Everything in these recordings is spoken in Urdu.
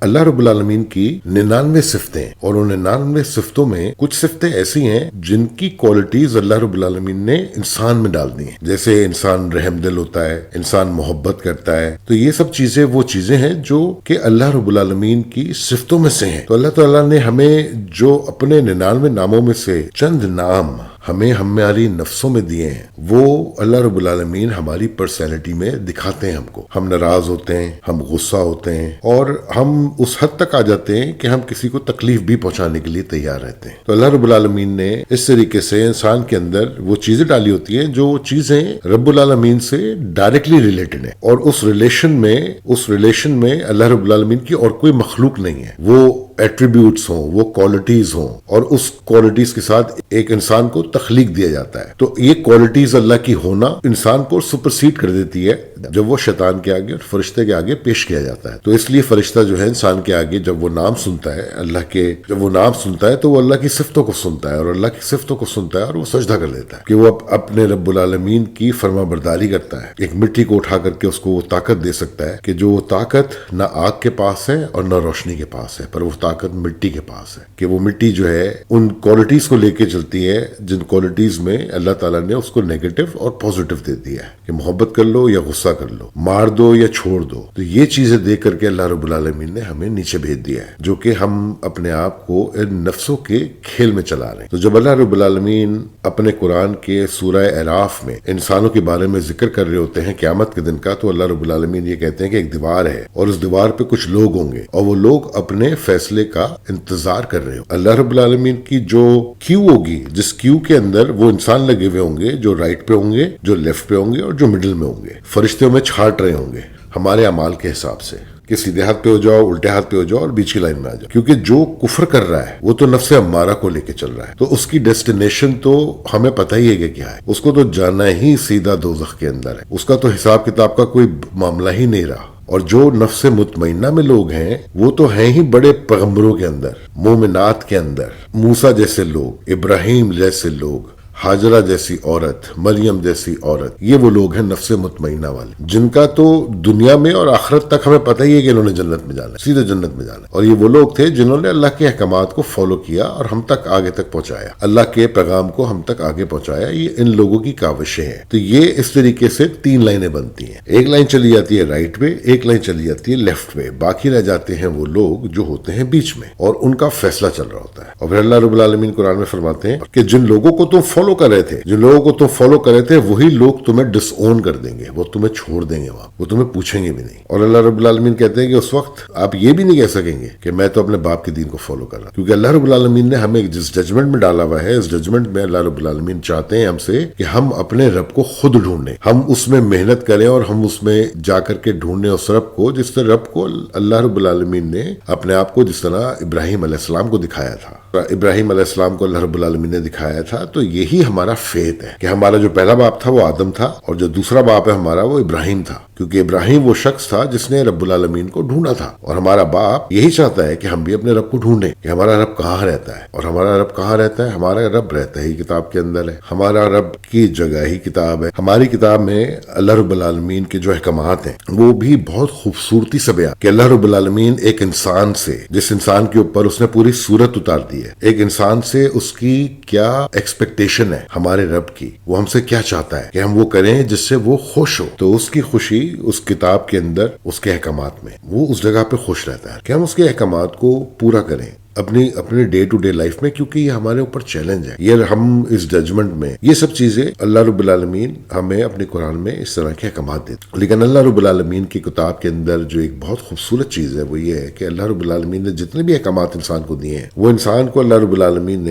اللہ رب العالمین کی 99 صفتیں، اور ان 99 صفتوں میں کچھ صفتیں ایسی ہیں جن کی کوالٹیز اللہ رب العالمین نے انسان میں ڈال دی ہیں. جیسے انسان رحم دل ہوتا ہے، انسان محبت کرتا ہے. تو یہ سب چیزیں وہ چیزیں ہیں جو کہ اللہ رب العالمین کی صفتوں میں سے ہیں. تو اللہ تعالیٰ نے ہمیں جو اپنے 99 ناموں میں سے چند نام ہمیں ہماری نفسوں میں دیے ہیں، وہ اللہ رب العالمین ہماری پرسنالٹی میں دکھاتے ہیں. ہم کو ہم ناراض ہوتے ہیں، ہم غصہ ہوتے ہیں، اور ہم اس حد تک آ جاتے ہیں کہ ہم کسی کو تکلیف بھی پہنچانے کے لیے تیار رہتے ہیں. تو اللہ رب العالمین نے اس طریقے سے انسان کے اندر وہ چیزیں ڈالی ہوتی ہیں جو چیزیں رب العالمین سے ڈائریکٹلی ریلیٹڈ ہیں، اور اس ریلیشن میں اللہ رب العالمین کی اور کوئی مخلوق نہیں ہے. وہ ایٹریبیوٹس ہوں، وہ کوالٹیز ہوں، اور اس کوالٹیز کے ساتھ ایک انسان کو تخلیق دیا جاتا ہے. تو یہ کوالٹیز اللہ کی ہونا انسان کو سپرسیڈ کر دیتی ہے جب وہ شیطان کے آگے اور فرشتے کے آگے پیش کیا جاتا ہے. تو اس لیے فرشتہ جو ہے انسان کے آگے جب وہ نام سنتا ہے اللہ کے، جب وہ نام سنتا ہے تو وہ اللہ کی صفتوں کو سنتا ہے، اور اللہ کی صفتوں کو سنتا ہے اور وہ سجدہ کر دیتا ہے کہ وہ اپنے رب العالمین کی فرما برداری کرتا ہے. ایک مٹی کو اٹھا کر کے اس کو وہ طاقت دے سکتا ہے کہ جو وہ طاقت نہ آگ کے پاس ہے اور نہ روشنی کے پاس ہے، پر وہ طاقت مٹی کے پاس ہے، کہ وہ مٹی جو ہے ان کوالٹیز کو لے کے چلتی ہے جن کوالٹیز میں اللہ تعالیٰ نے اس کو نیگیٹو اور پازیٹو دے دیا ہے کہ محبت کر لو یا غصہ کر لو، مار دو یا چھوڑ دو. تو یہ چیزیں دے کر کے اللہ رب العالمین نے ہمیں نیچے بھیج دیا ہے، جو کہ ہم اپنے آپ کو ان نفسوں کے کھیل میں چلا رہے ہیں. تو جب اللہ رب العالمین اپنے قرآن کے سورہ اعراف میں انسانوں کے بارے میں ذکر کر رہے ہوتے ہیں قیامت کے دن کا، تو اللہ رب العالمین یہ کہتے ہیں کہ ایک دیوار ہے اور اس دیوار پہ کچھ لوگ ہوں گے، اور وہ لوگ اپنے فیصلے کا انتظار کر رہے ہو. اللہ رب العالمین کی جو کیو ہوگی، جس کیو کے اندر وہ انسان لگے ہوئے ہوں گے جو رائٹ پہ ہوں گے، جو لیفٹ پہ ہوں گے، اور جو مڈل میں ہوں گے. فرشتے میں چھانٹ رہے ہوں گے ہمارے اعمال کے حساب سے کہ سیدھے ہاتھ پہ ہو جاؤ، الٹے ہاتھ پہ ہو جاؤ، اور بیچ کی لائن میں آ جاؤ. کیونکہ جو کفر کر رہا ہے وہ تو نفس امارہ کو لے کے چل رہا ہے، تو اس کی ڈیسٹینیشن تو ہمیں پتہ ہی ہے کہ کیا ہے. اس کو تو جانا ہی سیدھا دوزخ کے اندر ہے، اس کا تو حساب کتاب کا کوئی معاملہ ہی نہیں رہا. اور جو نفس مطمئنہ میں لوگ ہیں وہ تو ہیں ہی بڑے پیغمبروں کے اندر، مومنات کے اندر، موسیٰ جیسے لوگ، ابراہیم جیسے لوگ، ہاجرہ جیسی عورت، مریم جیسی عورت. یہ وہ لوگ ہیں نفس مطمئنہ والے، جن کا تو دنیا میں اور آخرت تک ہمیں پتہ ہی ہے کہ انہوں نے جنت میں جانا ہے، سیدھے جنت میں جانا ہے. اور یہ وہ لوگ تھے جنہوں نے اللہ کے احکامات کو فالو کیا اور ہم تک آگے تک پہنچایا، اللہ کے پیغام کو ہم تک آگے پہنچایا. یہ ان لوگوں کی کاوشیں ہیں. تو یہ اس طریقے سے 3 لائنیں بنتی ہیں. ایک لائن چلی جاتی ہے رائٹ پہ، ایک لائن چلی جاتی ہے لیفٹ پہ، باقی رہ جاتے ہیں وہ لوگ جو ہوتے ہیں بیچ میں، اور ان کا فیصلہ چل رہا ہوتا ہے. اور پھر اللہ رب العالمین قرآن میں فرماتے ہیں کہ جن لوگوں کو تم فالو کر رہے تھے، جن لوگوں کو تم فالو کر رہے تھے، وہی لوگ تمہیں ڈس اون کر دیں گے، وہ تمہیں چھوڑ دیں گے، وہاں وہ تمہیں پوچھیں گے بھی نہیں. اور اللہ رب العالمین کہتے ہیں کہ اس وقت آپ یہ بھی نہیں کہہ سکیں گے کہ میں تو اپنے باپ کے دین کو فالو کر رہا، کیونکہ اللہ رب العالمین نے ہمیں جس ججمنٹ میں ڈالا ہوا ہے، اس ججمنٹ میں اللہ رب العالمین چاہتے ہیں ہم سے کہ ہم اپنے رب کو خود ڈھونڈیں، ہم اس میں محنت کریں، اور ہم اس میں جا کر کے ڈھونڈیں اس رب کو جس طرح رب کو اللہ رب العالمین نے اپنے آپ کو، جس طرح ابراہیم علیہ السلام کو دکھایا تھا. ابراہیم علیہ السلام کو اللہ رب العالمین نے دکھایا تھا. تو یہی ہمارا فیت ہے کہ ہمارا جو پہلا باپ تھا وہ آدم تھا، اور جو دوسرا باپ ہے ہمارا وہ ابراہیم تھا، کیونکہ ابراہیم وہ شخص تھا جس نے رب العالمین کو ڈھونڈا تھا. اور ہمارا باپ یہی چاہتا ہے کہ ہم بھی اپنے رب کو ڈھونڈیں کہ ہمارا رب کہاں رہتا ہے. اور ہمارا رب کہاں رہتا ہے؟ ہمارا رب رہتا ہی کتاب کے اندر ہے، ہمارا رب کی جگہ ہی کتاب ہے. ہماری کتاب میں اللہ رب العالمین کے جو احکامات ہیں وہ بھی بہت خوبصورتی سے بیان کہ اللہ رب العالمین ایک انسان سے، جس انسان کے اوپر اس نے پوری صورت اتار دی ہے، ایک انسان سے اس کی کیا ایکسپیکٹیشن ہے ہمارے رب کی، وہ ہم سے کیا چاہتا ہے کہ ہم وہ کریں جس سے وہ خوش ہو. تو اس کی خوشی اس کتاب کے اندر، اس کے احکامات میں، وہ اس جگہ پہ خوش رہتا ہے کہ ہم اس کے احکامات کو پورا کریں اپنے ڈے ٹو ڈے لائف میں، کیونکہ یہ ہمارے اوپر چیلنج ہے. یہ ہم اس ججمنٹ میں یہ سب چیزیں اللہ رب العالمین ہمیں اپنے قرآن میں اس طرح کے احکامات دیتے. لیکن اللہ رب العالمین کی کتاب کے اندر جو ایک بہت خوبصورت چیز ہے وہ یہ ہے کہ اللہ رب العالمین نے جتنے بھی احکامات انسان کو دیے ہیں، وہ انسان کو اللہ رب العالمین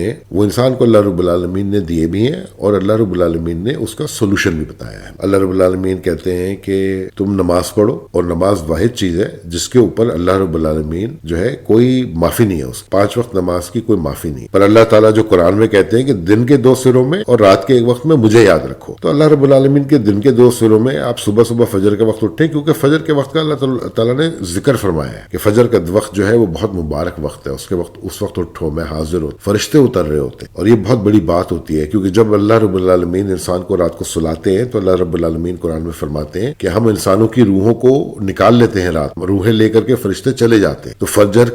نے دیے بھی ہیں، اور اللہ رب العالمین نے اس کا سولوشن بھی بتایا ہے. اللہ رب العالمین کہتے ہیں کہ تم نماز پڑھو، اور نماز واحد چیز ہے جس کے اوپر اللہ رب العالمین جو ہے کوئی معافی نہیں ہے، اس 5 وقت نماز کی کوئی معافی نہیں. پر اللہ تعالیٰ جو قرآن میں کہتے ہیں کہ دن کے 2 سروں میں اور رات کے 1 وقت میں مجھے یاد رکھو، تو اللہ رب العالمین کے دن کے 2 سروں میں آپ صبح صبح فجر کے وقت اٹھیں، کیونکہ فجر کے وقت کا اللہ تعالیٰ نے ذکر فرمایا ہے کہ فجر کا وقت جو ہے وہ بہت مبارک وقت ہے. اس وقت اٹھو، میں حاضر ہوں، فرشتے اتر رہے ہوتے ہیں. اور یہ بہت بڑی بات ہوتی ہے، کیونکہ جب اللہ رب العالمین انسان کو رات کو سلاتے ہیں تو اللہ رب العالمین قرآن میں فرماتے ہیں کہ ہم انسانوں کی روحوں کو نکال لیتے ہیں، رات روحیں لے کر کے فرشتے چلے جاتے ہیں. تو فجر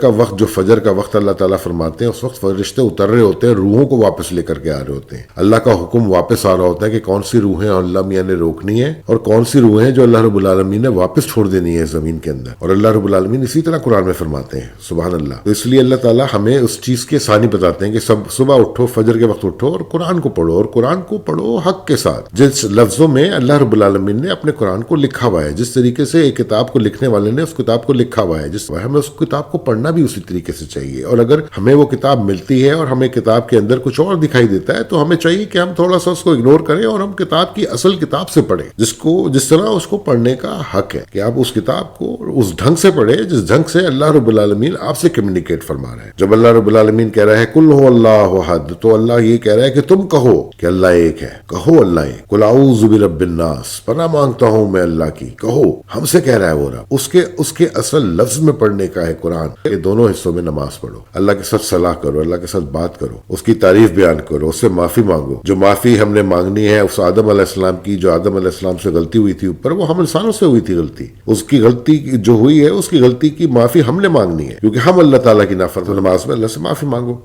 کا وقت اللہ تعالیٰ فرماتے ہیں اس وقت فرشتے اتر رہے ہوتے ہیں، روحوں کو واپس لے کر کے آ رہے ہوتے ہیں. اللہ کا حکم واپس آ رہا ہوتا ہے کہ کون سی روحیں اللہ میاں نے روکنی ہے اور کون سی روحیں جو اللہ رب العالمین نے واپس چھوڑ دینی ہے زمین کے اندر. اور اللہ رب العالمین اسی طرح قرآن میں فرماتے ہیں، سبحان اللہ. تو اس لیے اللہ تعالیٰ ہمیں اس چیز کے ثانی بتاتے ہیں کہ سب صبح اٹھو، فجر کے وقت اٹھو اور قرآن کو پڑھو، اور قرآن کو پڑھو حق کے ساتھ، جس لفظوں میں اللہ رب العالمین نے اپنے قرآن کو لکھا ہوا ہے، جس طریقے سے ایک کتاب کو لکھنے والے نے اس کتاب کو لکھا ہوا ہے، ہمیں اس کتاب کو پڑھنا بھی اسی طریقے سے چاہیے. اور اگر ہمیں وہ کتاب ملتی ہے اور ہمیں کتاب کے اندر کچھ اور دکھائی دیتا ہے تو ہمیں چاہیے کہ ہم تھوڑا سا اس کو اگنور کریں اور ہم کتاب کی اصل کتاب سے پڑھیں، جس طرح اس کو پڑھنے کا حق ہے کہ آپ اس کتاب کو اس ڈھنگ سے پڑھیں جس ڈھنگ سے اللہ رب العالمین آپ سے کمیونیکیٹ فرما رہے ہیں. جب اللہ رب العالمین کہہ رہا ہے قل هو اللہ احد، تو اللہ یہ کہہ رہا ہے کہ تم کہو کہ اللہ ایک ہے، کہو اللہ ایک. قل اعوذ برب الناس، پناہ مانگتا ہوں میں اللہ کی، کہو. ہم سے کہہ رہا ہے وہ رب، اس کے اصل لفظ میں پڑھنے کا ہے قرآن. یہ دونوں حصوں میں نماز پڑھو، اللہ کے ساتھ صلاح کرو، اللہ کے ساتھ بات کرو، اس کی تعریف بیان کرو، اس سے معافی مانگو. جو معافی ہم نے مانگنی ہے اس آدم علیہ السلام کی، جو آدم علیہ السلام سے غلطی ہوئی تھی اوپر، وہ ہم انسانوں سے ہوئی تھی غلطی. اس کی غلطی جو ہوئی ہے اس کی غلطی کی معافی ہم نے مانگنی ہے، کیونکہ ہم اللہ تعالیٰ کی نافرمانی. نماز میں اللہ سے معافی مانگو.